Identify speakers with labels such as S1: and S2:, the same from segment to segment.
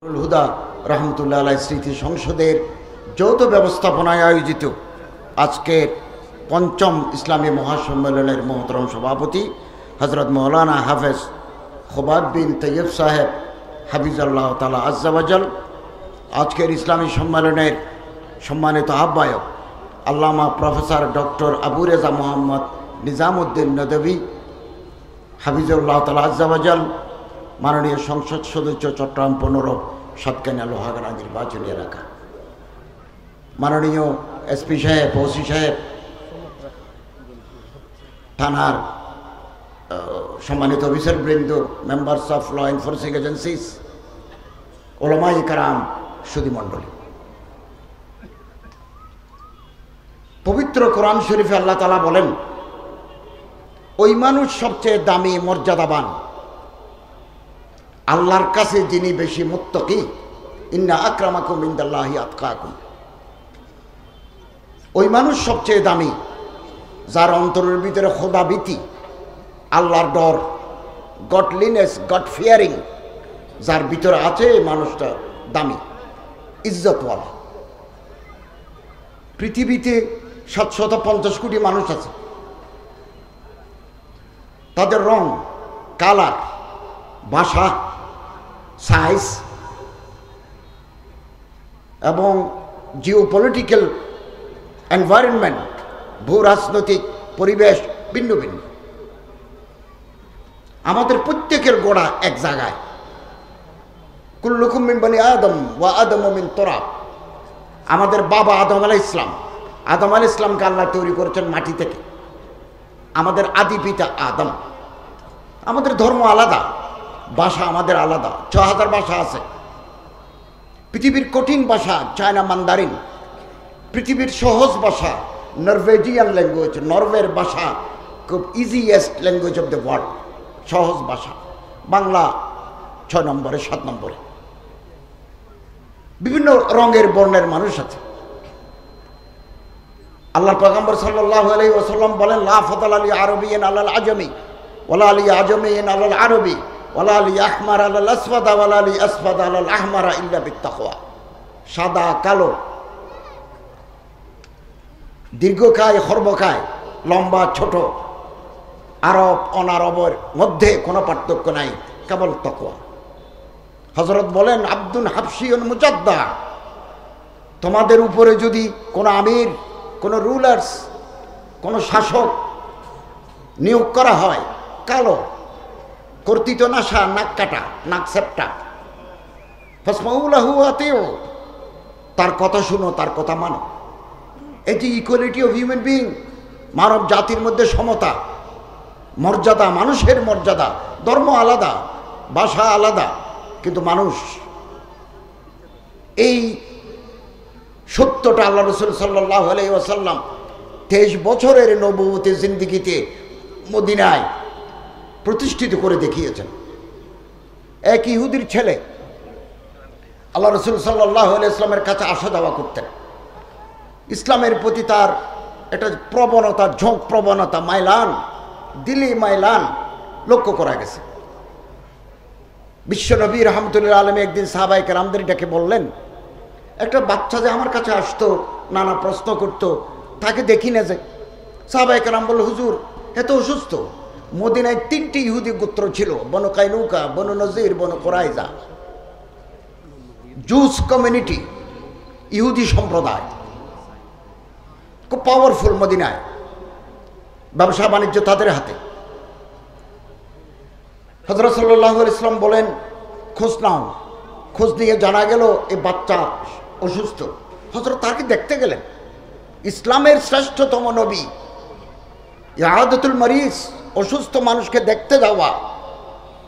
S1: হুদা রহমতুল্লাহ আলাইহি স্মৃতি সংসদের যৌথ ব্যবস্থাপনায় আয়োজিত আজকের পঞ্চম ইসলামী মহাসম্মেলনের মহতরম সভাপতি হজরত মৌলানা হাফেজ খোবাব বিন তৈয়ব সাহেব হাফিজাল্লাহ তাআলা আজ্জা ওয়াজাল, আজকের ইসলামী সম্মেলনের সম্মানিত আহ্বায়ক আল্লামা প্রফেসর ডক্টর আবু রেজা মোহাম্মদ নিজামুদ্দিন নদভী হাফিজুল্লাহ তাআলা আজ্জা ওয়াজাল, মাননীয় সংসদ সদস্য চট্টগ্রাম 15 সাতকানিয়া লোহাগাড়া নির্বাচনী এলাকা, মাননীয় এসপি সাহেব, ওসি সাহেব, থানার সম্মানিত অফিসার বৃন্দ, members of law enforcing agencies, ওলামায়ে কেরাম, সুধীমণ্ডলী, পবিত্র কোরআন শরীফে আল্লাহ তাআলা বলেন, ওই মানুষ সবচেয়ে দামি, মর্যাদাবান আল্লাহর কাছে যিনি বেশি মুত্তাকি, ইন্না আকরামাকুম ইনদাল্লাহি আতকাকুম। ওই মানুষ সবচেয়ে দামি যার অন্তরের ভিতরে খোদাভীতি, আল্লাহর ডর, গডলিনেস, গড ফিয়ারিং যার ভিতরে আছে, এই মানুষটা দামি, ইজ্জতওয়ালা। পৃথিবীতে 750 কোটি মানুষ আছে, তাদের রং, কালার, ভাষা, সাইজ এবং জিওপলিটিক্যাল এনভায়রনমেন্ট, ভূরাজনৈতিক পরিবেশ ভিন্ন ভিন্ন। আমাদের প্রত্যেকের গোড়া এক জায়গায়, কুল্লুকুম মিন বনি আদম ওয়া আদমু মিন তুরাব। আমাদের বাবা আদম আলাইহিস সালাম, আদম আলাইহিস সালামকে আল্লাহ তৈরি করেছেন মাটি থেকে। আমাদের আদি পিতা আদম। আমাদের ধর্ম আলাদা, ভাষা আমাদের আলাদা, 6000 ভাষা আছে। পৃথিবীর কঠিন ভাষা চায়না মান্দারিন, পৃথিবীর সহজ ভাষা নরওয়েজিয়ান ল্যাঙ্গুয়েজ, নরওয়ের ভাষা খুব easiest language of the world, সহজ ভাষা। বাংলা 6 নম্বরে, 7 নম্বরে। বিভিন্ন রঙের বর্ণের মানুষ আছে। আল্লাহর পয়গম্বর সাল্লাল্লাহু আলাইহি ওয়াসাল্লাম বলেন, লা ফাদালা লি আরাবিয়্যিন আলাল আজমি ওয়ালা লি আজমিয়্যিন আলাল আরবি ওয়ালা লি আহমার আলাল আসওয়াদ ওয়ালা লি আসওয়াদ আলাল আহমার ইল্লা বিত্তাকওয়া। সাদা কালো, দীর্ঘকায় খর্বকায়, লম্বা ছোট, আরব অনারবের মধ্যে কোনো পার্থক্য নাই, কেবল তাকওয়া। হযরত বলেন, আব্দুন হাবশিয়ুন মুজাদ্দা, তোমাদের উপরে যদি কোনো আমির, কোনো রুলার্স, কোনো শাসক নিয়োগ করা হয়, কালো, কর্তৃত্ব নাশা, নাক কাটা, নাক সেপ্টা, ফাসমাউ লাহু আতিউ, তার কথা শুনো, তার কথা মানো। এই যে ইকুয়ালিটি অফ হিউম্যান বিইং, মানব জাতির মধ্যে সমতা, মর্যাদা, মানুষের মর্যাদা। ধর্ম আলাদা, ভাষা আলাদা, কিন্তু মানুষ। এই সত্যটা আল্লাহ রাসূল সাল্লাল্লাহু আলাইহি ওয়াসাল্লাম 23 বছরের নবুয়তি জিন্দেগিতে মদিনায় প্রতিষ্ঠিত করে দেখিয়েছেন। এক ইহুদির ছেলে আল্লাহ রাসূল সাল্লাল্লাহু আলাইহি ওয়াসাল্লামের কাছে আসা যাওয়া করতেন। ইসলামের প্রতি তার একটা প্রবণতা, ঝোঁক প্রবণতা, মাইলান, দিলি মাইলান লক্ষ্য করা গেছে। বিশ্বনবী রাহমাতুল্লাহ আলাইহি একদিন সাহাবায়ে কেরামদের ডেকে বললেন, একটা বাচ্চা যে আমার কাছে আসতো, নানা প্রশ্ন করত, তাকে দেখি না যে। সাহাবায়ে কেরাম বলল, হুজুর এত অসুস্থ। মদিনায় 3টি ইহুদি গোত্র ছিল, বনু কাইনুকা, বনু নজির, বনু কুরাইজা। জুস কমিউনিটি, ইহুদি সম্প্রদায় খুব পাওয়ারফুল মদিনায়, ব্যবসা বাণিজ্য তাদের হাতে। হযরত সাল্লাল্লাহু আলাইহি ওয়াসাল্লাম বলেন, খোঁজ নাও। খোঁজ নিয়ে জানা গেল এই বাচ্চা অসুস্থ। হযরত তাকে দেখতে গেলেন। ইসলামের শ্রেষ্ঠতম নবী, ইয়াদাতুল মারিজ, অসুস্থ মানুষকে দেখতে যাওয়া,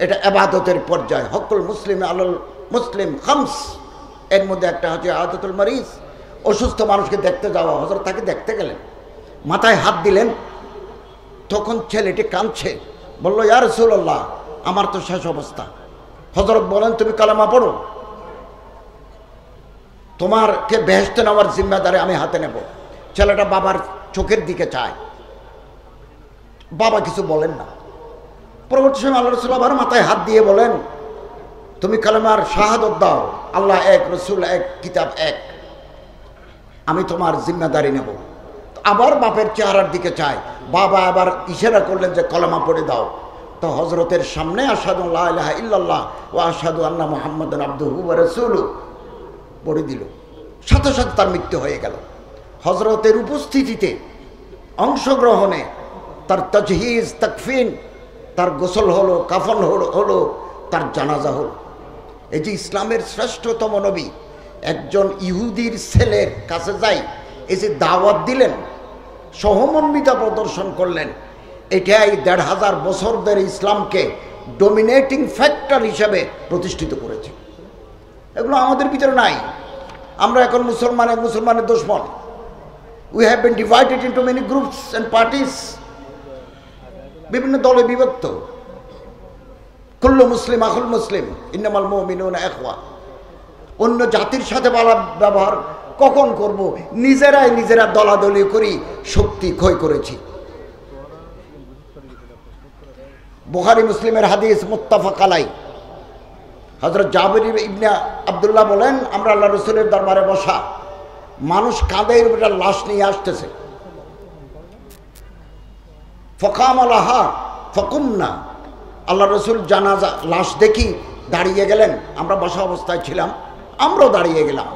S1: এটা ইবাদতের পর্যায়। হকুল মুসলিম আলাল মুসলিম খামস, এর মধ্যে একটা হচ্ছে ইয়াদাতুল মারিজ, অসুস্থ মানুষকে দেখতে যাওয়া। হযরত তাকে দেখতে গেলেন, মাথায় হাত দিলেন। তখন ছেলেটি কাঁদছে, বলল, ইয়া রাসূলুল্লাহ, আমার তো শেষ অবস্থা। হযরত বলেন, তুমি কালেমা পড়ো, তোমারকে বেহেশতে নেওয়ার জিম্মেদারি আমি হাতে নেব। ছেলেটা বাবার চোখের দিকে চায়, বাবা কিছু বলেন না। পরবর্তী সময় আল্লাহ রাসূল আবার মাথায় হাত দিয়ে বলেন, তুমি কালেমার শাহাদত দাও, আল্লাহ এক, রসুল এক, কিতাব এক, আমি তোমার জিম্মেদারি নেব। আবার বাপের চেহারার দিকে চায়, বাবা আবার ইশারা করলেন যে কলেমা পড়ে দাও। তো হজরতের সামনে আশহাদু লা ইলাহা ইল্লাল্লাহ ওয়া আশহাদু আন্না মুহাম্মাদান আবদুহু ওয়া রাসূলুহু পড়ে দিল। সাথে সাথে তার মৃত্যু হয়ে গেল। হজরতের উপস্থিতিতে, অংশগ্রহণে তার তাজহিজ, তাকফিন, তার গোসল হলো, কাফন হলো, তার জানাজা হলো। এই যে ইসলামের শ্রেষ্ঠতম নবী একজন ইহুদির ছেলের কাছে যাই, এই যে দাওয়াত দিলেন, সহমর্মিতা প্রদর্শন করলেন, এটাই ১৫০০ বছর ধরে ইসলামকে ডোমিনেটিং ফ্যাক্টর হিসেবে প্রতিষ্ঠিত করেছে। এগুলো আমাদের ভিতরে নাই। আমরা এখন মুসলমানের দুশমন। We have been divided into many groups and parties, বিভিন্ন দলে বিভক্ত। কুল্লু মুসলিম আখুল মুসলিম, ইন্নামাল মুমিনুনা ইখওয়া। অন্য জাতির সাথে ভালো ব্যবহার কখন করব? নিজেরা দলাদলি করি, শক্তি ক্ষয় করেছি। বুখারী মুসলিমের হাদিস মুত্তাফাক আলাই। হযরত জাবির ইবনে আব্দুল্লাহ বলেন, আমরা আল্লাহ রসুলের দরবারে বসা, মানুষ কাঁধের উপরে লাশ নিয়ে আসতেছে। ফকাম লাহা ফকুমনা, আল্লাহ রসুল জানাজা লাশ দেখি দাঁড়িয়ে গেলেন। আমরা বসা অবস্থায় ছিলাম, আমরাও দাঁড়িয়ে গেলাম।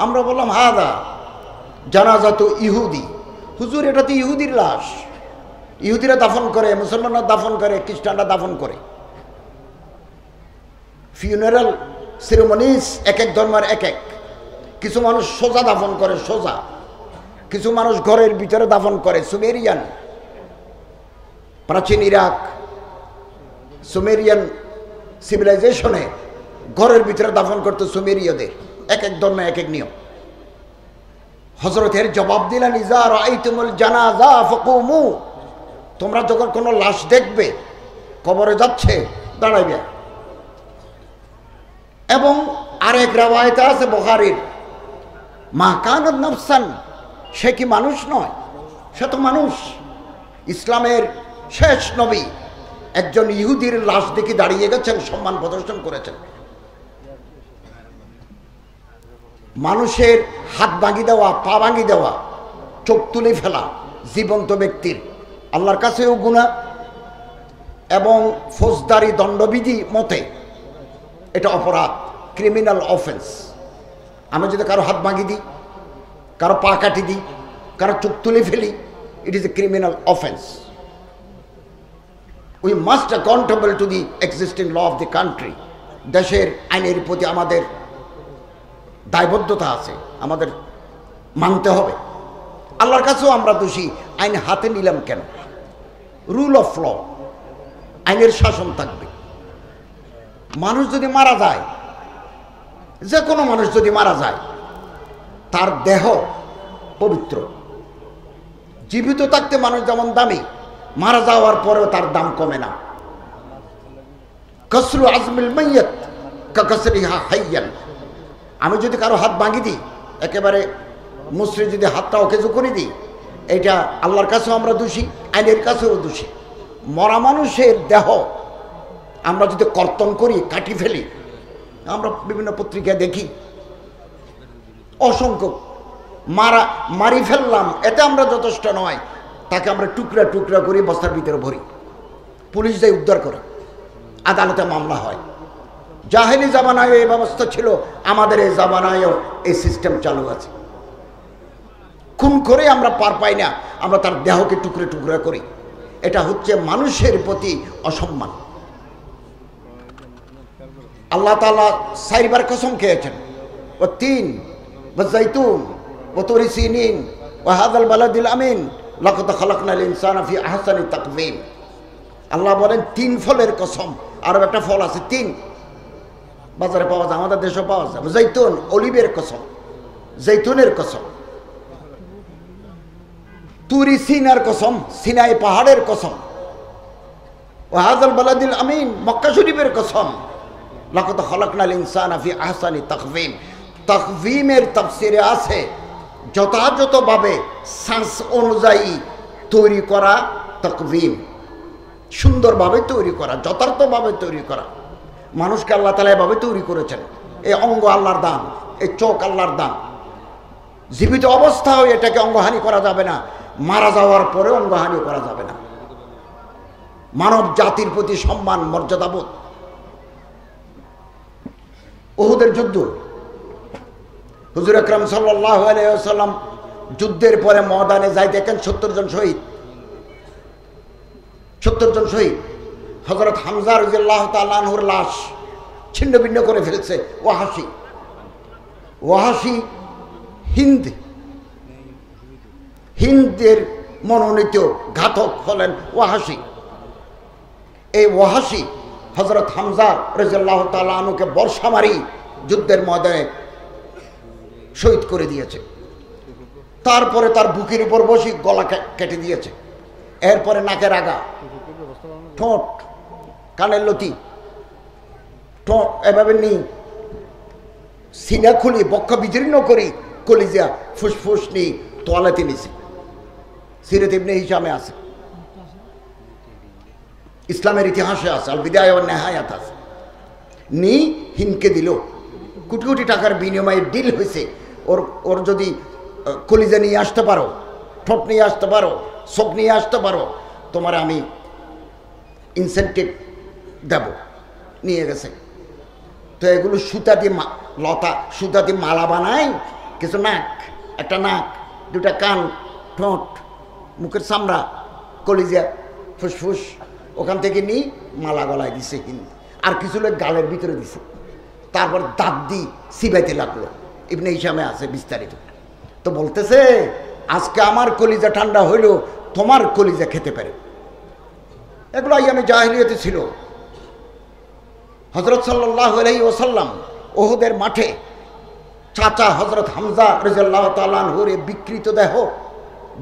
S1: আমরা বললাম, হাদা জানাজা তো ইহুদি। হুজুর, এটা তো ইহুদির লাশ। ইহুদিরা দাফন করে, মুসলমানরা দাফন করে, খ্রিস্টানরা দাফন করে। ফিউনারাল সেরেমনিস এক এক ধর্মের এক এক। কিছু মানুষ সোজা দাফন করে, সোজা। কিছু মানুষ ঘরের ভিতরে দাফন করে, সুমেরিয়ান। প্রাচীন ইরাক, সুমেরিয়ান সিভিলাইজেশনে ঘরের ভিতরে দাফন করতো সুমেরীয়দের। এক এক ধর্মে এক এক নিয়ম। হযরতের জবাব দিলেন, ইজা রাআইতুমুল জানাজা ফাকুমু, তোমরা যখন কোনো লাশ দেখবে কবরে যাচ্ছে, দাঁড়াইবে। এবং আরেক রাওয়ায়াতে আছে বুখারীর, মা কানাত নাফসান, সে কি মানুষ নয়? সে তো মানুষ। ইসলামের শেষ নবী একজন ইহুদির লাশ দেখে দাঁড়িয়ে গেছেন, সম্মান প্রদর্শন করেছেন। মানুষের হাত ভাঙি দেওয়া, পা ভাঙি দেওয়া, চোখ তুলে ফেলা জীবন্ত ব্যক্তির আল্লাহর কাছেও গুনাহ, এবং ফৌজদারি দণ্ডবিধি মতে এটা অপরাধ, ক্রিমিনাল অফেন্স। আমি যদি কারো হাত ভাঙি দিই, কারো পা কাটি দিই, কারো চোখ তুলে ফেলি, it is a criminal offence. We must accountable to the existing law of the country. দেশের আইনের প্রতি আমাদের দায়বদ্ধতা আছে, আমাদের মানতে হবে। আল্লাহর কাছেও আমরা দোষী। আইন হাতে নিলাম কেন? রুল অফ ল, আইনের শাসন থাকবে। মানুষ যদি মারা যায়, যে কোনো মানুষ যদি মারা যায়, তার দেহ পবিত্র। জীবিত থাকতে মানুষ যেমন দামি, মারা যাওয়ার পরেও তার দাম কমে না। কসরু আজমিল মাইয়াত কাকসরিহা হাইয়ান। আমি যদি কারো হাত ভাঙি দিই, একেবারে মুসরি যদি হাতটা অকেজো করে দিই, এটা আল্লাহর কাছেও আমরা দোষী, আইনের কাছেও দোষী। মরা মানুষের দেহ আমরা যদি কর্তন করি, কাটি ফেলি, আমরা বিভিন্ন পত্রিকায় দেখি অসংখ্য মারি ফেললাম, এতে আমরা যথেষ্ট নয়, তাকে আমরা টুকরা টুকরা করি, বস্তার ভিতরে ভরি, পুলিশ যাই উদ্ধার করে, আদালতে মামলা হয়। জাহেলি জামানায় এই ব্যবস্থা ছিল, আমাদের এই জামানায়ও এই সিস্টেম চালু আছে। খুন করে আমরা পার পাই না, আমরা তার দেহকে টুকরে টুকরা করি। এটা হচ্ছে মানুষের প্রতি অসম্মান। আল্লাহ তাআলা 4 বার কসম খেয়েছেন, ও 3 ওয়াজাইতুন ওয়া তুরি সিনিন ওয়া হাযাল বালাদিল আমিন লাকাদ খালাকনাল ইনসানা ফি আহসানি তাকওয়িম। আল্লাহ বলেন 3 ফলের কসম। আর একটা ফল আছে 3, বাজারে পাওয়া যায়, আমাদের দেশে পাওয়া যায়। জৈতুন, অলিভের কসম, জৈতুনের কসম। তুরি সিনার কসম, সিনাই পাহাড়ের কসম। ওয়া হাযাল বালাদিল আমিন, মক্কা শরীফের কসম। লাকাদ খালাকনাল ইনসানা ফি আহসানি তাকওয়িম। তাকওয়িমের তাফসিরে আছে যথাযথভাবে সায়েন্স অনুযায়ী তৈরি করা তাকওয়িম, সুন্দরভাবে তৈরি করা, যথার্থভাবে তৈরি করা। মানুষকে আল্লাহ তাআলা এভাবে তৈরি করেছেন। এই অঙ্গ আল্লাহর দান, এই চোখ আল্লাহর দান। জীবিত অবস্থাও এটাকে অঙ্গহানি করা যাবে না, মারা যাওয়ার পরে অঙ্গহানি করা যাবে না। মানব জাতির প্রতি সম্মান, মর্যাদাবোধ। উহুদের যুদ্ধ, হুজুর আকরাম সাল্লাল্লাহু আলাইহি ওয়াসাল্লাম যুদ্ধের পরে ময়দানে যাই দেখেন 70 জন শহীদ, 70 জন শহীদ। হযরত হামজা রাদিয়াল্লাহু তাআলা আনহুর লাশ ছিন্ন ভিন্ন করে ফেলছে ওয়াহাশি হিন্দের মনোনীত ঘাতক হলেন ওয়াহাশি। এই ওয়াহাশি হযরত হামজা রাদিয়াল্লাহু তাআলা আনহুকে বর্ষা মারি যুদ্ধের ময়দানে শহীদ করে দিয়েছে। তারপরে তার বুকের উপর বসে গলা কেটে দিয়েছে। এরপরে নাকের আগা, ঠোঁট, কানের লতি, ঠোঁট এভাবে নেই, সিনা খুলি, বক্ষ বিদীর্ণ করি, কলিজা, ফুসফুস নিয়ে তোয়ালেতে নিছি। সিরাত ইবনে হিশামে আছে, ইসলামের ইতিহাসে আছে, আল বিদায়া ওয়ান নিহায়াত আছে। নি হিনকে দিল, কোটি কোটি টাকার বিনিময়ে ডিল হয়েছে। ওর যদি কলিজা নিয়ে আসতে পারো, ঠোঁট নিয়ে আসতে পারো, চোখ নিয়ে আসতে পারো, তোমার আমি ইনসেন্টিভ দেব। নিয়ে গেছে। তো এগুলো সুতা দিয়ে লতা সুতা দিয়ে মালা বানায়। কিছু নাক, একটা নাক, দুটা কান, ঠোঁট, মুখের চামড়া, কলিজা, ফুসফুস, ওখান থেকে নিয়ে মালা গলায় দিছে হিন্দ। আর কিছু লোক গালের ভিতরে দিছে। তারপর দাঁত দিয়ে চিবাইতে লাগলো। ইবনে হিশামে আছে বিস্তারিত। তো বলতেছে আজকে আমার কলিজা ঠান্ডা হইলো, তোমার কলিজা খেতে পারে। এগুলো আইয়ামে জাহিলিয়াতে ছিল। হযরত সাল্লাল্লাহু আলাইহি ওয়াসাল্লাম উহুদের মাঠে চাচা হযরত হামজা রাদিয়াল্লাহু তাআলা আনহুর বিকৃত দেহ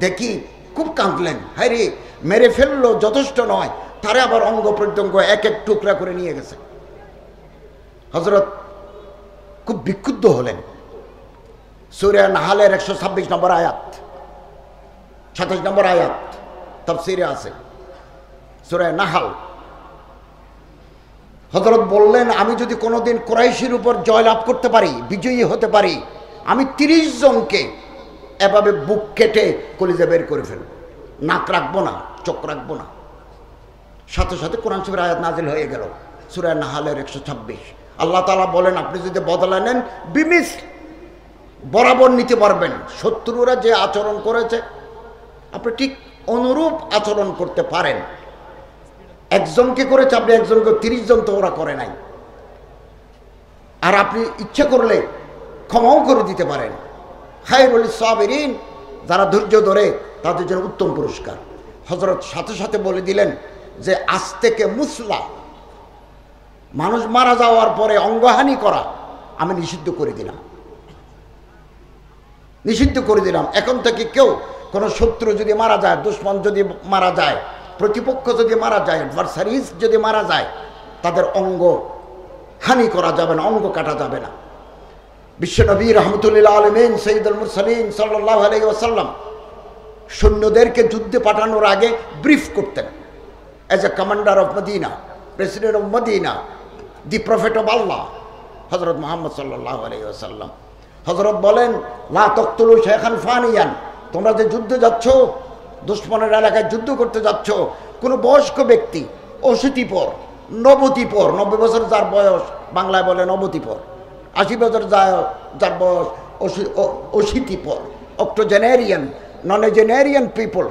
S1: দেখি খুব কাঁদলেন। হায় রে, মেরে ফেললো যথেষ্ট নয়, তারে আবার অঙ্গ প্রত্যঙ্গ এক এক টুকরা করে নিয়ে গেছে। হযরত খুব বিক্ষুব্ধ হলেন। সূরা নাহালের 126 নম্বর আয়াত, 27 নম্বর আয়াত তাফসীরে আছে, সূরা নাহাল। হযরত বললেন আমি যদি কোনোদিন কুরাইশের উপর জয়লাভ করতে পারি, বিজয়ী হতে পারি, আমি 30 জনকে এভাবে বুক কেটে কলিজা বের করে ফেলব। নাক রাখবো না, চোখ রাখবো না। সাথে সাথে কোরআন শরীফের আয়াত নাজিল হয়ে গেল, সূরা নাহালের 126। আল্লাহ তাআলা বলেন আপনি যদি বদলা নেন বিমিস, বরাবর নিতে পারবেন। শত্রুরা যে আচরণ করেছে আপনি ঠিক অনুরূপ আচরণ করতে পারেন। একজনকে করেছে আপনি একজনকে, 30 জন তো ওরা করে নাই। আর আপনি ইচ্ছা করলে ক্ষমাও করে দিতে পারেন। খায়রুল সাবিরিন, যারা ধৈর্য ধরে তাদের জন্য উত্তম পুরস্কার। হযরত সাথে সাথে বলে দিলেন যে আজ থেকে মুসলা, মানুষ মারা যাওয়ার পরে অঙ্গহানি করা আমি নিষিদ্ধ করে দিলাম, নিষিদ্ধ করে দিলাম। এখন থেকে কেউ কোনো শত্রু যদি মারা যায়, দুশমন যদি মারা যায়, প্রতিপক্ষ যদি মারা যায়, অ্যাডভার্সারিজ যদি মারা যায়, তাদের অঙ্গ হানি করা যাবে না, অঙ্গ কাটা যাবে না। বিশ্বনবী রাহমাতুল্লিল আলামিন সাইয়্যিদুল মুরসালিন সাল্লাল্লাহু আলাইহি ওয়াসাল্লাম সৈন্যদেরকে যুদ্ধে পাঠানোর আগে ব্রিফ করতেন। As a commander of Medina, president of Medina, the prophet of Allah হযরত মুহাম্মদ সাল্লাল্লাহু আলাইহি ওয়াসাল্লাম। হযরত বলেন লা তাকতুলু শাইখান ফানিয়ান, তোমরা যে যুদ্ধে যাচ্ছ, দুশমনের এলাকায় যুদ্ধ করতে যাচ্ছ, কোনো বয়স্ক ব্যক্তি, অশীতিপর, নবতিপর, 90 বছর যার বয়স, বাংলায় বলে নবতিপর, 80 বছর যার বয়স অশীতিপর, অক্টোজেনেরিয়ান, ননজেনেরিয়ান পিপল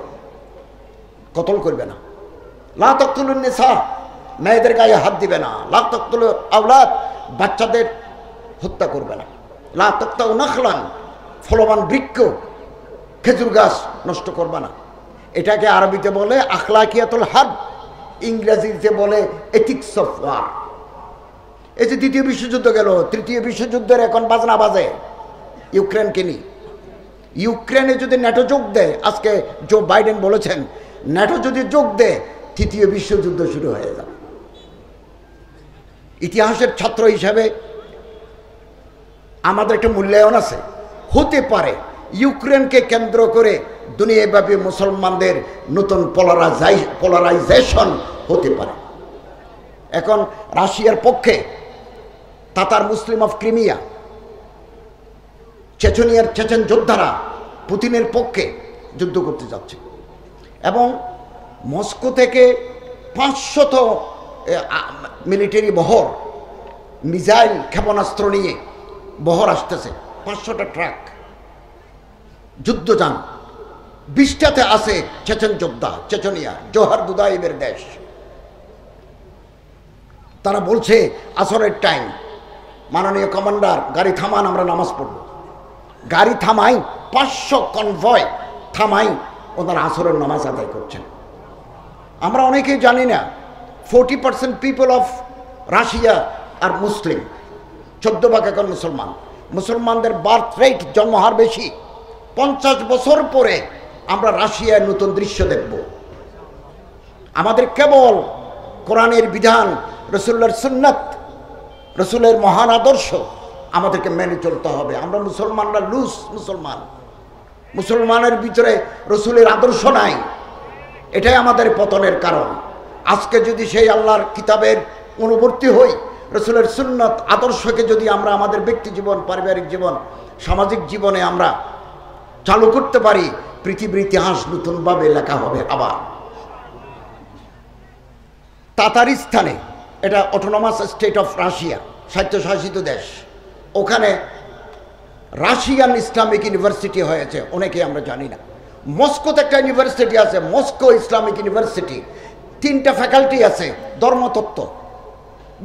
S1: কতল করবে না। লা তাকতুলুন নিসা, মেয়েদের গায়ে হাত দিবে না। লা তাকতুলু আওলাদ, বাচ্চাদের হত্যা করবে না। লা তাকতাউ নাখলান, ফলবান বৃক্ষ, খেজুর গাছ নষ্ট করবে না। এটাকে আরবিতে বলে আখলাকিয়াতুল হার্ব, ইংরেজিতে বলে এথিক্স অফ ওয়ার। এই যে দ্বিতীয় বিশ্বযুদ্ধ গেল, তৃতীয় বিশ্বযুদ্ধের এখন বাজনা বাজে ইউক্রেনকে নিয়ে। ইউক্রেনে যদি ন্যাটো যোগ দেয়, আজকে জো বাইডেন বলেছেন ন্যাটো যদি যোগ দেয় তৃতীয় বিশ্বযুদ্ধ শুরু হয়ে যাবে। ইতিহাসের ছাত্র হিসাবে আমাদের একটা মূল্যায়ন আছে। হতে পারে ইউক্রেনকে কেন্দ্র করে দুনিয়াব্যাপী মুসলমানদের নতুন পোলারাইজেশন হতে পারে। এখন রাশিয়ার পক্ষে তাতার মুসলিম অফ ক্রিমিয়া, চেচনিয়ার চেচেন যোদ্ধারা পুতিনের পক্ষে যুদ্ধ করতে যাচ্ছে। এবং মস্কো থেকে 500 মিলিটারি বহর, মিসাইল ক্ষেপণাস্ত্র নিয়ে বহর আসতেছে, 500টা ট্রাক যুদ্ধযান। 20টাতে আছে চেচেন যোদ্ধা, চেচনিয়া জোহার দুদাইবের দেশ। তারা বলছে আসরের টাইম, মাননীয় কমান্ডার গাড়ি থামান, আমরা নামাজ পড়ব। গাড়ি থামাই, 500 কনভয় থামাই, ওনারা আসরের নামাজ আদায় করছেন। আমরা অনেকেই জানি না 40% পিপল অফ রাশিয়া আর মুসলিম, 14 ভাগ এখন মুসলমান। মুসলমানদের বার্থ রেট, জন্মহার বেশি। 50 বছর পরে আমরা রাশিয়ায় নতুন দৃশ্য দেখব। আমাদের কেবল কোরআনের বিধান, রসুলের সুন্নাত, রসুলের মহান আদর্শ আমাদেরকে মেনে চলতে হবে। আমরা মুসলমানরা লুজ মুসলমান, মুসলমানের ভিতরে রসুলের আদর্শ নাই, এটাই আমাদের পতনের কারণ। আজকে যদি সেই আল্লাহর কিতাবের অনুবর্তী হই, রসুলের সুন্নাত আদর্শকে যদি আমরা আমাদের ব্যক্তি জীবন, পারিবারিক জীবন, সামাজিক জীবনে আমরা চালু করতে পারি, পৃথিবীর ইতিহাস নতুনভাবে লেখা হবে। আবার তাতারিস্তানে, এটা অটোনমাস স্টেট অফ রাশিয়া, স্বায়ত্তশাসিত দেশ, ওখানে রাশিয়ান ইসলামিক ইউনিভার্সিটি হয়েছে, অনেকে আমরা জানি না। মস্কোতে একটা ইউনিভার্সিটি আছে, মস্কো ইসলামিক ইউনিভার্সিটি। 3টা ফ্যাকাল্টি আছে, ধর্মতত্ত্ব,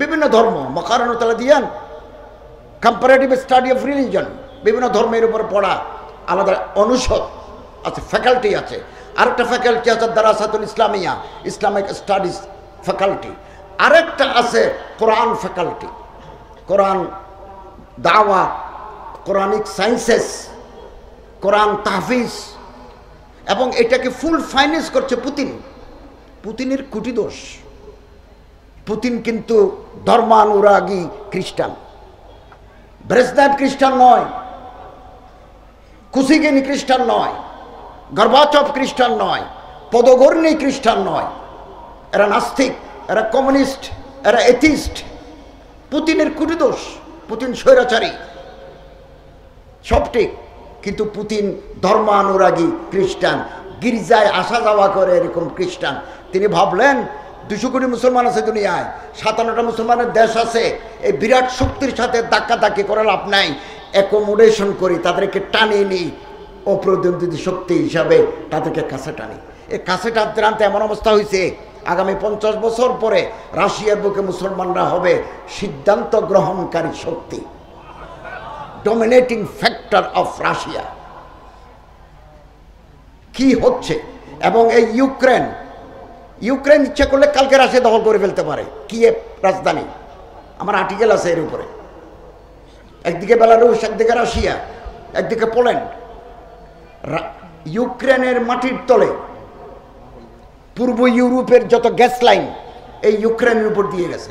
S1: বিভিন্ন ধর্ম, মকারণতলা দিয়ান, কম্পারেটিভ স্টাডি অফ রিলিজন, বিভিন্ন ধর্মের উপর পড়া আলাদা অনুষদ আছে, ফ্যাকাল্টি আছে। আরেকটা ফ্যাকাল্টি আছে Darasatul Islamia, Islamic studies faculty. আরেকটা আছে কোরআন ফ্যাকাল্টি, কোরআন দাওয়া, কোরআনিক সায়েন্সেস, কোরআন তাহফিজ। এবং এটাকে ফুল ফাইন্যান্স করছে পুতিন। পুতিনের কুটি দোষ, পুতিন কিন্তু ধর্মানুরাগী খ্রিস্টান। ব্রেজনেভ খ্রিস্টান নয়, কুসিগিন খ্রিস্টান নয়, গর্বাচভ খ্রিস্টান নয়, পদগর্ণী খ্রিস্টান নয়। এরা নাস্তিক, এরা কমিউনিস্ট, এরা এথিস্ট। পুতিনের কুটি দোষ, পুতিন স্বৈরাচারী, সব ঠিক, কিন্তু পুতিন ধর্মানুরাগী খ্রিস্টান, গির্জায় আসা যাওয়া করে এরকম খ্রিস্টান। তিনি ভাবলেন 200 কোটি মুসলমান আছে দুনিয়ায়, 57টা মুসলমানের দেশ আছে, এই বিরাট শক্তির সাথে ধাক্কাধাক্কি করে লাভ নাই, অ্যাকোমোডেশন করি, তাদেরকে টানিয়ে নিই, অপ্রতিদ্বন্দ্বী শক্তি হিসাবে তাদেরকে কাছে টানি। এই কাছে টানতে টানতে এমন অবস্থা হয়েছে, আগামী 50 বছর পরে রাশিয়ার বুকে মুসলমানরা হবে সিদ্ধান্ত গ্রহণকারী শক্তি, ডমিনেটিং ফ্যাক্টর অফ রাশিয়া। কি হচ্ছে? এবং এই ইউক্রেন ইচ্ছা করলে কালকে রাশিয়া দখল করে ফেলতে পারে, কিয়েভ রাজধানী। আমার আর্টিকেল আছে এর উপরে। একদিকে বেলারুশ, একদিকে রাশিয়া, একদিকে পোল্যান্ড। ইউক্রেনের মাটির তলে পূর্ব ইউরোপের যত গ্যাস লাইন এই ইউক্রেনের উপর দিয়ে গেছে।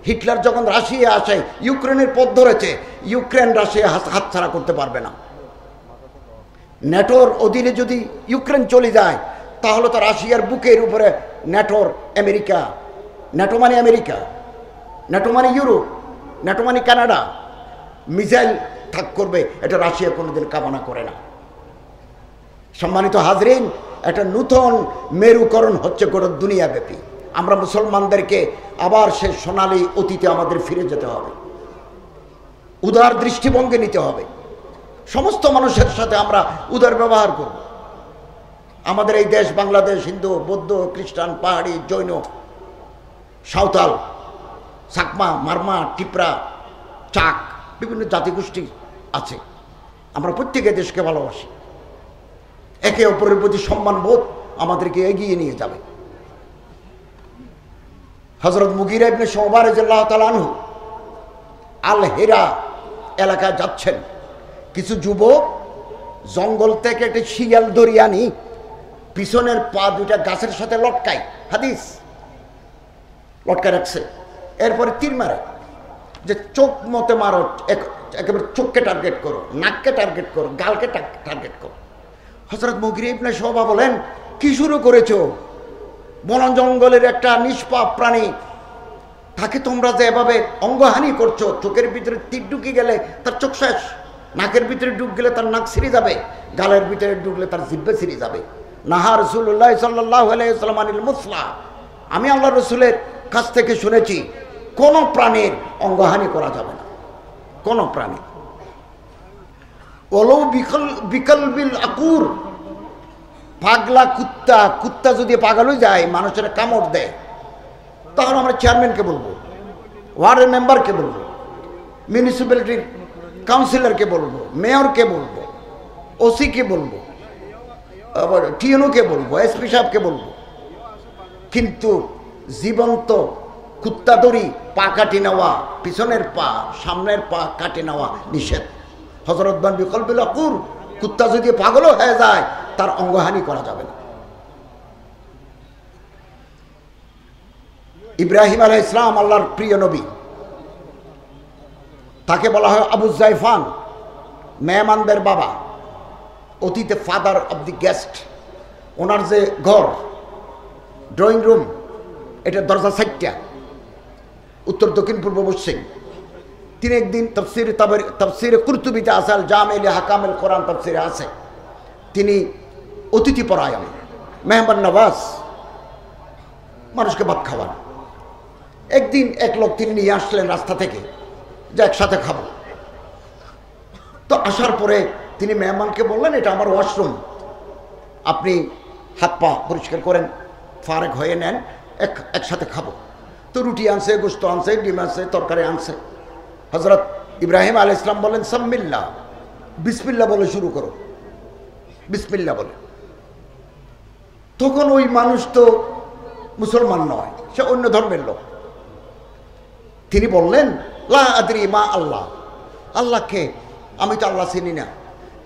S1: হিটলার যখন রাশিয়া আসে, ইউক্রেনের পথ ধরেছে, ইউক্রেন রাশিয়া হাতছাড়া করতে পারবে না। ন্যাটোর অধীনে যদি ইউক্রেন চলে যায়, তাহলে তো রাশিয়ার বুকের উপরে ন্যাটোর আমেরিকা, ন্যাটো মানে আমেরিকা, ন্যাটো মানে ইউরোপ, ন্যাটো মানে কানাডা, মিসাইল থাক করবে। এটা রাশিয়া কোনোদিন কামনা করে না। সম্মানিত হাজরিন, একটা নূতন মেরুকরণ হচ্ছে গোটা দুনিয়াব্যাপী। আমরা মুসলমানদেরকে আবার সে সোনালী অতীতে আমাদের ফিরে যেতে হবে, উদার দৃষ্টিভঙ্গি নিতে হবে। সমস্ত মানুষের সাথে আমরা উদার ব্যবহার করব। আমাদের এই দেশ বাংলাদেশ, হিন্দু, বৌদ্ধ, খ্রিস্টান, পাহাড়ি, জৈন, সাঁওতাল, চাকমা, মারমা, টিপরা, চাক, বিভিন্ন জাতিগোষ্ঠী আছে। আমরা প্রত্যেকে দেশকে ভালোবাসি। একে অপরের প্রতি সম্মানবোধ আমাদেরকে এগিয়ে নিয়ে যাবে। হযরত মুগীরা ইবনে শুবা রাদিয়াল্লাহু তাআলা আনহু আল হিরা এলাকায় যাচ্ছেন। কিছু যুবক জঙ্গল থেকে একটা শিয়াল ধরিয়ে আনি, পিছনের পা দুইটা গাছের সাথে লটকায়, হাদিস লটকায় রাখছে। এরপরে তীর মারে, যে চোখ মতে মারো, একেবারে চোখকে টার্গেট করো, নাককে টার্গেট করো, গালকে টার্গেট করো। হযরত মুগীরা ইবনে শুবা বলেন, কি শুরু করেছো? বন জঙ্গলের একটা নিষ্পাপ প্রাণী তাকে তোমরা যে এভাবে অঙ্গহানি করছো, চোখের ভিতরে তীর ঢুকে গেলে তার চোখ শেষ, নাকের ভিতরে ঢুক গেলে তার নাক ছিঁড়ে যাবে, গালের ভিতরে ঢুকলে তার জিহ্বা ছিঁড়ে যাবে। নাহা রাসূলুল্লাহ সাল্লাল্লাহু আলাইহি ওয়াসাল্লাম আনিল মুসলা, আমি আল্লাহ রসুলের কাছ থেকে শুনেছি কোনো প্রাণীর অঙ্গহানি করা যাবে না, কোনো প্রাণী। ওলো বিকলবিল আকুর, পাগলা কুত্তা, কুত্তা যদি পাগল হয়ে যায়, মানুষের কামড় দেয়, তখন আমরা চেয়ারম্যানকে বলবো, ওয়ার্ডের মেম্বারকে বলবো, মিউনিসিপ্যালিটির কাউন্সিলরকে বলবো, মেয়রকে বলবো, ওসিকে বলবো, আবার টিএনওকে বলবো, এসপি সাহেবকে বলবো। কিন্তু জীবন্ত কুত্তা দড়ি পা কাটি নেওয়া, পিছনের পা সামনের পা কাটে নেওয়া নিষেধ। হযরত বান বিকলবিল আকুর, কুত্তা যদি পাগল হয়ে যায় তার অঙ্গহানি করা যাবে না। ইব্রাহিম আলাইহিস সালাম আল্লাহর প্রিয় নবী, তাকে বলা হয় আবু জাইফান, মেহমানদের বাবা, অতীতে ফাদার অব দি গেস্ট। ওনার যে ঘর, ড্রয়িং রুম, এটা দরজা 4টা, উত্তর দক্ষিণ পূর্ব পশ্চিম। তিনি একদিন তাফসীরে কুরতুবিতে আছে, আল জামি' লি আহকামিল কোরআন তাফসীরে আছে, তিনি অতিথি পরায়ণ, মেহমান নওয়াজ, মানুষকে ভাত খাওয়ান। একদিন এক লোক তিনি নিয়ে আসলেন রাস্তা থেকে, যে একসাথে খাবো। তো আসার পরে তিনি মেহমানকে বললেন, এটা আমার ওয়াশরুম, আপনি হাত পা পরিষ্কার করেন, ফারেক হয়ে নেন, একসাথে খাবো। তো রুটি আনছে, গোশত আনছে, ডিম আনছে, তরকারি আনছে। হযরত ইব্রাহিম আলাইহিস সালাম বলেন, সাম্মিল্লাহ, বিসমিল্লাহ বলে শুরু করো, বিসমিল্লাহ বলে। তখন ওই মানুষ তো মুসলমান নয়, সে অন্য ধর্মের লোক। তিনি বললেন, লা আদরি মা আল্লাহ, আল্লাহকে আমি তো আল্লাহ চিনি না।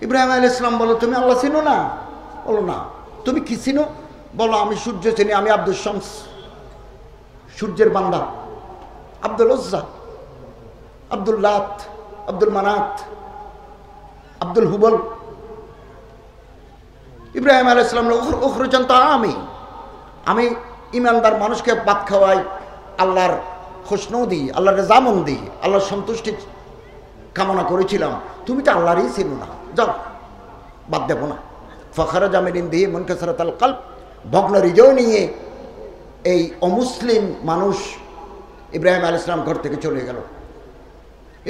S1: ইব্রাহিম আলাইহিস সালাম বলো, তুমি আল্লাহ চিনো না? বলো না। তুমি কি চিনো? বলো, আমি সূর্য চিনি, আমি আব্দুল শামস, সূর্যের বান্দা, আব্দুল উজ্জা, আব্দুল লাত, আব্দুল মানাত, আব্দুল হুবল। ইব্রাহিম আলাইহিস সালাম উখরুজান আমি ইমানদার মানুষকে ভাত খাওয়াই, আল্লাহর খুশনু দিই, আল্লাহর রেজামন দিই, আল্লাহর সন্তুষ্টি কামনা করেছিলাম। তুমি তো আল্লাহরই চিনো না, যাও, বাদ দেবো না। ফাখারাজা মিন ইনদিহি মুনকাসিরাতাল কলব, ভগ্ন হৃদয় নিয়ে এই অমুসলিম মানুষ ইব্রাহিম আলাইহিস সালাম ঘর থেকে চলে গেল।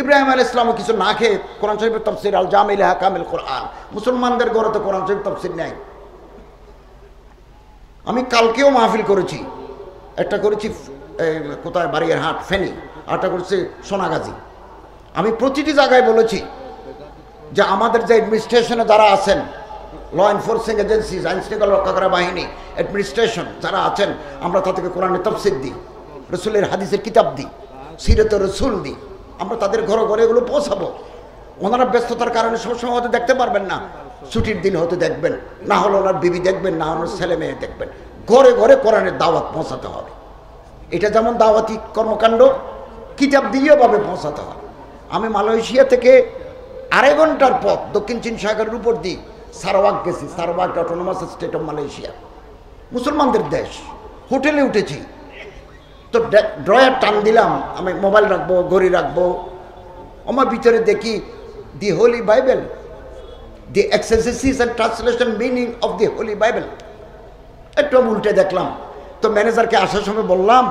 S1: ইব্রাহিম আলাইহিস সালামও কিছু না খেয়ে কোরআন শরীফের তাফসীর আল জামি' লি আহকামিল কোরআন, মুসলমানদের ঘরে তো কোরআন শরীফ তাফসীর নেই। আমি কালকেও মাহফিল করেছি, একটা করেছি কোথায়, বাড়িয়ারহাট ফেনী, আরটা করেছি সোনাগাজী। আমি প্রতিটি জায়গায় বলেছি যে আমাদের যে অ্যাডমিনিস্ট্রেশনে যারা আছেন, ল এনফোর্সিং এজেন্সিজ, আইন শৃঙ্খলা রক্ষাকারী বাহিনী, অ্যাডমিনিস্ট্রেশন যারা আছেন, আমরা তাদেরকে কোরআনের তাফসীর দিই, রসুলের হাদিসের কিতাব দিই, সিরাতে রসুল দিই। আমরা তাদের ঘরে ঘরে এগুলো পৌঁছাবো। ওনারা ব্যস্ততার কারণে সবসময় হয়তো দেখতে পারবেন না, ছুটির দিন হয়তো দেখবেন, না হলে ওনার বিবি দেখবেন, না হলে ছেলে মেয়ে দেখবেন। ঘরে ঘরে কোরআনের দাওয়াত পৌঁছাতে হবে। এটা যেমন দাওয়াতি কর্মকাণ্ড, কিতাব দিয়েও ভাবে পৌঁছাতে হবে। আমি মালয়েশিয়া থেকে 2.5 ঘন্টার পথ দক্ষিণ চীন সাগরের উপর দিয়ে সারাওয়াক গেছি। Sarawak autonomous state of Malaysia, মুসলমানদের দেশ। হোটেলে উঠেছি, তো ড্রয়ার টান দিলাম, আমি মোবাইল রাখবো, ঘড়ি রাখবো, আমার ভিতরে দেখি the holy bible, the exegesis and translation meaning of the holy bible. একটু উল্টে দেখলাম। তো ম্যানেজারকে আসার সময় বললাম,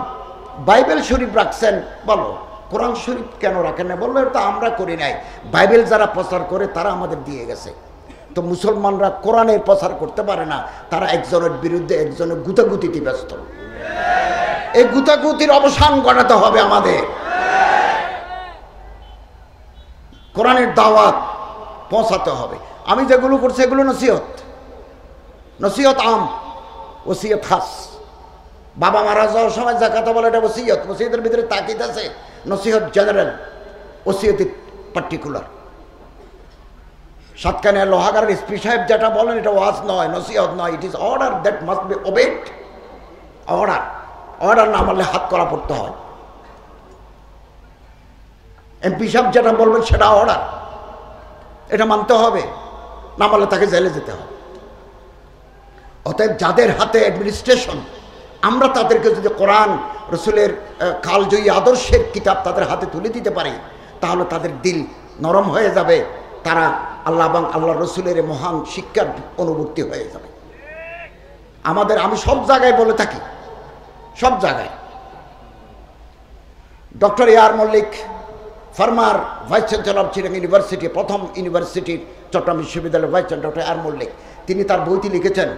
S1: বাইবেল শরীফ রাখছেন, বলো কোরআন শরীফ কেন রাখেন না? বললো, এটা আমরা করি নাই, বাইবেল যারা প্রচার করে তারা আমাদের দিয়ে গেছে। তো মুসলমানরা কোরআনের প্রচার করতে পারে না, তারা একজনের বিরুদ্ধে একজনের গুতাগুতিতে ব্যস্ত। এই গুতাগুতির অবসান ঘটাতে হবে আমাদের। কোরআনের দাওয়াত পৌঁছাতে হবে। আমি যেগুলো করছি এগুলো নসিহত, নসিহত আম, ওসিয়ত খাস। বাবা মারা যাওয়ার সময় যা কথা বলে এটা ওসিয়ত, ওসিয়তের ভিতরে তাকিদ আছে, নসিহত জেনারেল, ওসিয়ত পার্টিকুলার। সাতকানিয়া লোহাগারের এসপি সাহেব যেটা বলেন এটা ওয়াজ নয়, নসিহত নয়, it is order that must be obeyed. Order, order না মানলে হাত করা পড়তে হয়। এমপি সাহেব যেটা বলবেন সেটা অর্ডার, এটা মানতে হবে, না মানলে তাকে জেলে যেতে হবে। অতএব যাদের হাতে অ্যাডমিনিস্ট্রেশন, আমরা তাদেরকে যদি কোরআন রসুলের কালজয়ী আদর্শের কিতাব তাদের হাতে তুলে দিতে পারি, তাহলে তাদের দিল নরম হয়ে যাবে, তারা আল্লাহ এবং আল্লাহ রসুলের মহান শিক্ষার অনুভূতি হয়ে যাবে। আমি সব জায়গায় বলে থাকি, সব জায়গায়। Doctor AR Mallick, former vice chancellor Chirang university, প্রথম ইউনিভার্সিটির চট্টগ্রাম বিশ্ববিদ্যালয়ের vice chancellor doctor AR Mallick, তিনি তার বইতে লিখেছেন,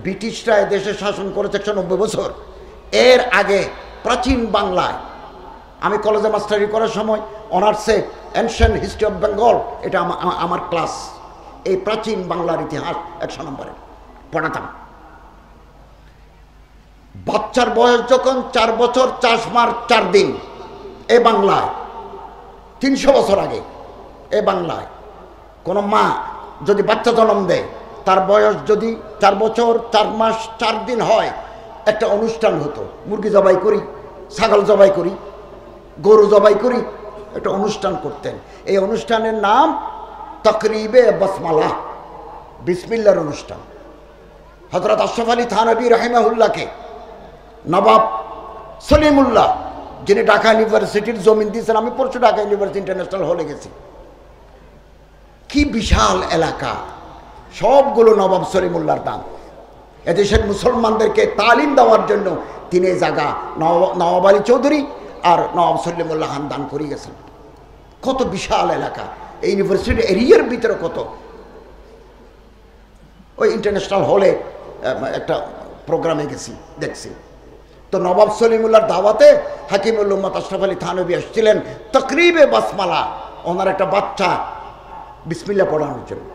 S1: ব্রিটিশরা দেশে শাসন করেছে 190 বছর। এর আগে প্রাচীন বাংলায়, আমি কলেজে মাস্টারি করার সময় অনার্সে এনশিয়েন্ট হিস্ট্রি অফ বেঙ্গল, এটা আমার ক্লাস, এই প্রাচীন বাংলার ইতিহাস 100 নম্বরে পড়াতাম। বাচ্চার বয়স যখন 4 বছর 4 মাস 4 দিন, এ বাংলায় 300 বছর আগে এ বাংলায় কোনো মা যদি বাচ্চা জন্ম দেয়, তার বয়স যদি 4 বছর 4 মাস 4 দিন হয়, একটা অনুষ্ঠান হতো। মুরগি জবাই করি, ছাগল জবাই করি, গরু জবাই করি, একটা অনুষ্ঠান করতেন। এই অনুষ্ঠানের নাম তকরিবে বসমালা, বিসমিল্লার অনুষ্ঠান। হযরত আশরাফ আলী থানভী রাহিমাহুল্লাহকে নবাব সলিমুল্লাহ, যিনি ঢাকা ইউনিভার্সিটির জমিন দিয়েছেন, আমি পরশু ঢাকা ইউনিভার্সিটি ইন্টারন্যাশনাল হলে গেছি, কি বিশাল এলাকা, সবগুলো নবাব সলিমুল্লাহর দান। এদেশের মুসলমানদেরকে তালিম দেওয়ার জন্য তিনি এই জায়গা নওয়াব আলী চৌধুরী আর নওয়াব সলিমুল্লাহ খান দান করে গেছেন। কত বিশাল এলাকা, এই ইউনিভার্সিটি এরিয়ার ভিতরে কত। ওই ইন্টারন্যাশনাল হলে একটা প্রোগ্রামে গেছি, দেখছি তো নবাব সলিমুল্লাহর দাওয়াতে হাকিমুল উম্মত আশরাফ আলী থানভী আসছিলেন তকরিবে বাসমালা, ওনার একটা বাচ্চা বিসমিল্লাহ পড়ানোর জন্য।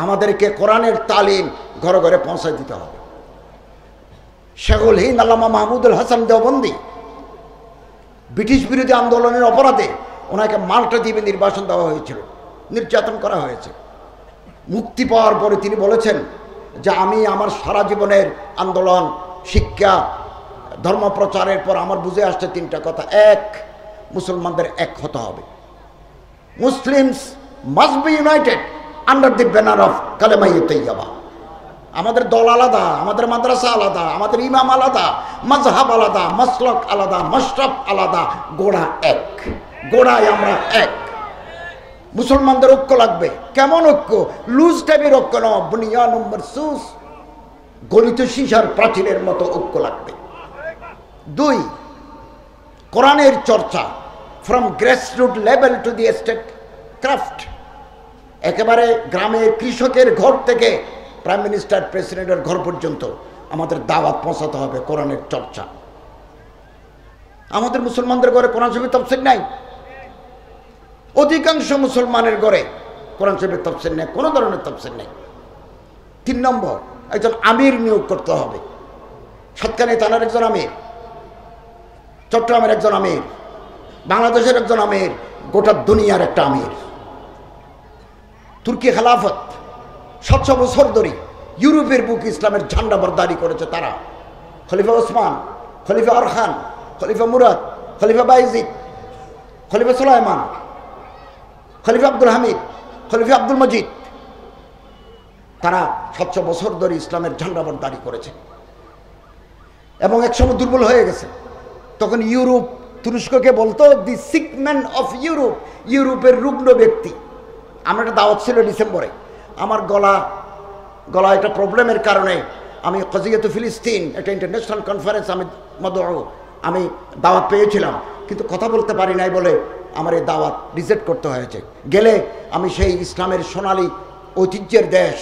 S1: আমাদেরকে কোরআনের তালিম ঘরে ঘরে পৌঁছায় দিতে হবে। শেখুল হিন্দ আল্লামা মাহমুদুল হাসান দেওবন্দি, ব্রিটিশ বিরোধী আন্দোলনের অপরাধে ওনাকে মাল্টা দ্বীপে নির্বাসন দেওয়া হয়েছিল, নির্যাতন করা হয়েছে। মুক্তি পাওয়ার পরে তিনি বলেছেন যে আমি আমার সারা জীবনের আন্দোলন, শিক্ষা, ধর্মপ্রচারের পর আমার বুঝে আসছে 3টা কথা। এক, মুসলমানদের এক হতে হবে। Muslims must be United under the banner of কালেমা তাইয়্যিবা। আমাদের দল আলাদা, আমাদের মাদ্রাসা আলাদা, আমাদের ইমাম আলাদা, মাযহাব আলাদা, মাসলক আলাদা, মাশরাব আলাদা, গোড়া এক, গোড়ায় আমরা এক। মুসলমানদের ঐক্য লাগবে। কেমন ঐক্য? লুজ টাইপের ঐক্য নয়, বুনিয়ানুম মারসুস, গলিত সীসার প্রাচীরের মতো ঐক্য লাগবে। 2, কোরআনের চর্চা from grassroot level to the state craft. একেবারে গ্রামের কৃষকের ঘর থেকে প্রাইম মিনিস্টার, প্রেসিডেন্টের ঘর পর্যন্ত আমাদের দাওয়াত পৌঁছাতে হবে, কোরআনের চর্চা। আমাদের মুসলমানদের ঘরে কোরআন শরীফের তাফসীর নাই, অধিকাংশ মুসলমানের ঘরে কোরআন শরীফের তাফসীর নেই, কোনো ধরনের তাফসীর নেই। 3 নম্বর, একজন আমির নিয়োগ করতে হবে। সাতকানিয়া থানার একজন আমির, চট্টগ্রামের একজন আমির, বাংলাদেশের একজন আমির, গোটা দুনিয়ার একটা আমির। তুর্কি খেলাফত 700 বছর ধরে ইউরোপের বুক ইসলামের ঝান্ডা বরদারি করেছে তারা। খলিফা ওসমান, খলিফা আরখান, খলিফা মুরাদ, খলিফা বাইজিদ, খলিফা সুলাইমান, খলিফা আব্দুল হামিদ, খলিফা আব্দুল মজিদ, তারা 700 বছর ধরে ইসলামের ঝান্ডা বরদারি করেছে এবং একসময় দুর্বল হয়ে গেছে। তখন ইউরোপ তুরস্ককে বলতো দি সিক ম্যান অফ ইউরোপ, ইউরোপের রুগ্ন ব্যক্তি। আমার একটা দাওয়াত ছিল ডিসেম্বরে, আমার গলা একটা প্রবলেমের কারণে আমি কজিয়াতু ফিলিস্তিন, একটা ইন্টারন্যাশনাল কনফারেন্স আমি দাওয়াত পেয়েছিলাম, কিন্তু কথা বলতে পারি নাই বলে আমার এই দাওয়াত রিজেক্ট করতে হয়েছে। গেলে আমি সেই ইসলামের সোনালী ঐতিহ্যের দেশ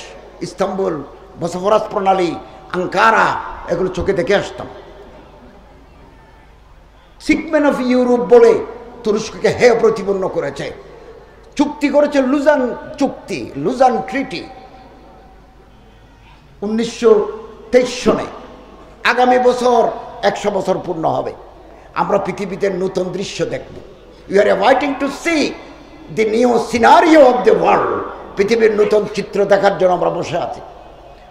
S1: ইস্তাম্বুল, বসফরাস প্রণালী, আঙ্কারা, এগুলো চোখে দেখে আসতাম। সিকম্যান অফ ইউরোপ বলে তুরস্ককে হেয় প্রতিপন্ন করেছে, চুক্তি করেছে লুজান চুক্তি, লুজান ট্রিটি 1923 সনে। আগামী বছর 100 বছর পূর্ণ হবে। আমরা পৃথিবীতে নতুন দৃশ্য দেখব। You are waiting to see the new scenario of the world. পৃথিবীর নতুন চিত্র দেখার জন্য আমরা বসে আছি।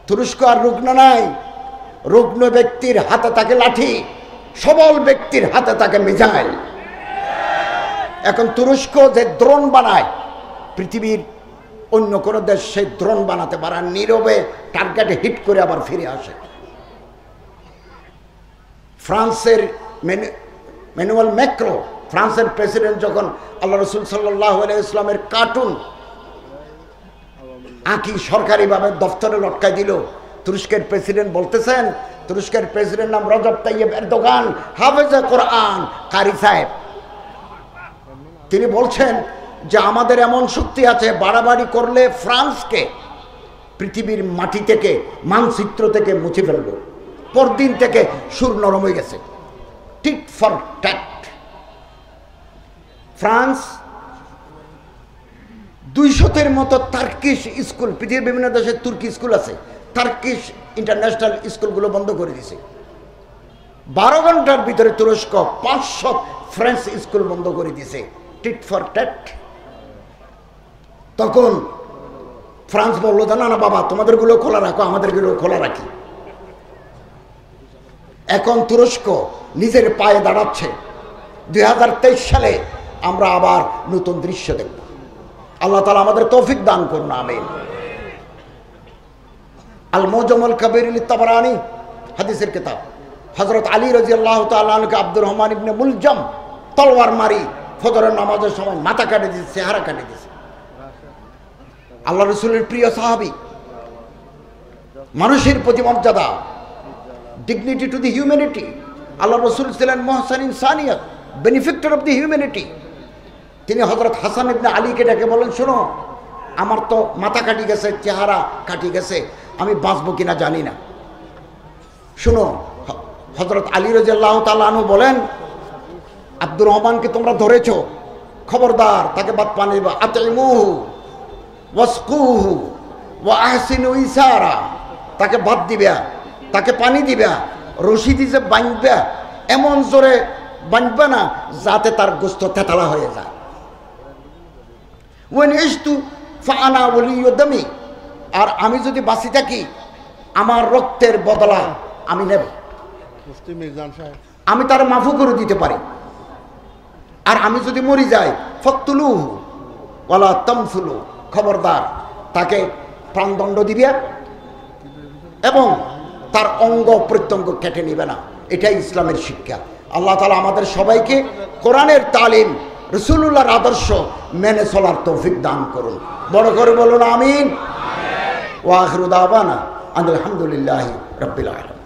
S1: তুরস্ক আর রুগ্ন নাই, রুগ্ন ব্যক্তির হাতে থাকে লাঠি, সবল ব্যক্তির হাতে থাকে মিসাইল। এখন তুরস্ক যে দ্রোণ বানায়, পৃথিবীর অন্য কোনো দেশ সেই দ্রোণ বানাতে পারে, নীরবে টার্গেটে হিট করে আবার ফিরে আসে। ফ্রান্সের ম্যানুয়েল ম্যাক্রো, ফ্রান্সের প্রেসিডেন্ট, যখন আল্লাহ রসুল সাল্লাল্লাহু আলাইহি ওয়াসাল্লামের কার্টুন আঁকি সরকারিভাবে দফতরে লটকাই দিল, তুরস্কের প্রেসিডেন্ট বলতেছেন, তুরস্কের প্রেসিডেন্ট নাম রজব তাইয়েব এরদোগান, হাফেজে কোরআন, কারি সাহেব, তিনি বলছেন যে আমাদের এমন শক্তি আছে, বাড়াবাড়ি করলে ফ্রান্সকে পৃথিবীর মাটি থেকে, মানচিত্র থেকে মুছে ফেলব। পরদিন থেকে সুর নরম হয়ে গেছে, টিট ফর ট্যাট। ফ্রান্স 200-এর মতো টার্কিশ স্কুল, পৃথিবীর বিভিন্ন দেশে তুর্কি স্কুল আছে, টার্কিশ ইন্টারন্যাশনাল স্কুলগুলো বন্ধ করে দিয়েছে। 12 ঘন্টার ভিতরে তুরস্ক 500 ফ্রেঞ্চ স্কুল বন্ধ করে দিয়েছে, টিট ফর ট্যাট। তখন ফ্রান্স বললো, না না বাবা, তোমাদেরগুলো খোলা রাখো, আমাদেরগুলো খোলা রাখি। এখন তুরস্ক নিজের পায়ে দাঁড়াচ্ছে। 2023 সালে আমরা আবার নতুন দৃশ্য দেখব। আল্লাহ তাআলা আমাদের তৌফিক দান করুন, আমিন। আল মুজাম্মাল কাবীর লিত-তাবরানী, হাদিসের কিতাব, হযরত আলী রাদিয়াল্লাহু তাআলা আনহু আব্দুর রহমান ইবনে মুলজাম তলোয়ার মারি ফজরের নামাজের সময় মাথা কেটে দিয়েছে, চেহারা কেটে দিয়েছে। আল্লাহ রাসূলের প্রিয় সাহাবী, মানুষের প্রতি মর্যাদা, ডিগনিটি টু দি হিউম্যানিটি। আল্লাহ রাসূল ছিলেন মুহসিন ইনসানিয়ত, বেনিফিক্টর অফ দি হিউম্যানিটি। তিনি হযরত হাসান ইবনে আলীকে ডেকে বলেন, শোনো, আমার তো মাথা কাটি গেছে, চেহারা কাটি গেছে, আমি বাঁচবো কিনা জানি না। শোনো, হযরত আলী রাদিয়াল্লাহু তাআলা আনহু বলেন, আব্দুর রহমানকে তোমরা ধরেছো, খবরদার তাকে ভাত পানি দিবা, আতইমুহু ওয়াসকুহু ওয়া আহসিনু ইসারা, তাকে ভাত দিবা, তাকে পানি দিবা, রশি দিয়ে বাঁধবা, এমন জোরে বাঁধবা না যাতে তার গোস্ত তেতালা হয়ে যায়। ওয়ান ইশতু ফাআনা ওয়ালিয়্যু দামি, আর আমি যদি বাঁচি থাকি, আমার রক্তের বদলা আমি নেব, আমি তার মাফু করে দিতে পারি। আর আমি যদি মরি যাই, ফাকতুলুহু ওয়ালা তামসুলু, খবরদার তাকে প্রাণদণ্ড দিবে এবং তার অঙ্গ প্রত্যঙ্গ কেটে নিবে না। এটাই ইসলামের শিক্ষা। আল্লাহ তাআলা আমাদের সবাইকে কোরআনের তালিম, রাসূলুল্লাহর আদর্শ মেনে চলার তৌফিক দান করুন। বড় করে বলুন আমিন। ওয়া আখিরু দাওয়ানা আলহামদুলিল্লাহি রাব্বিল আলামিন।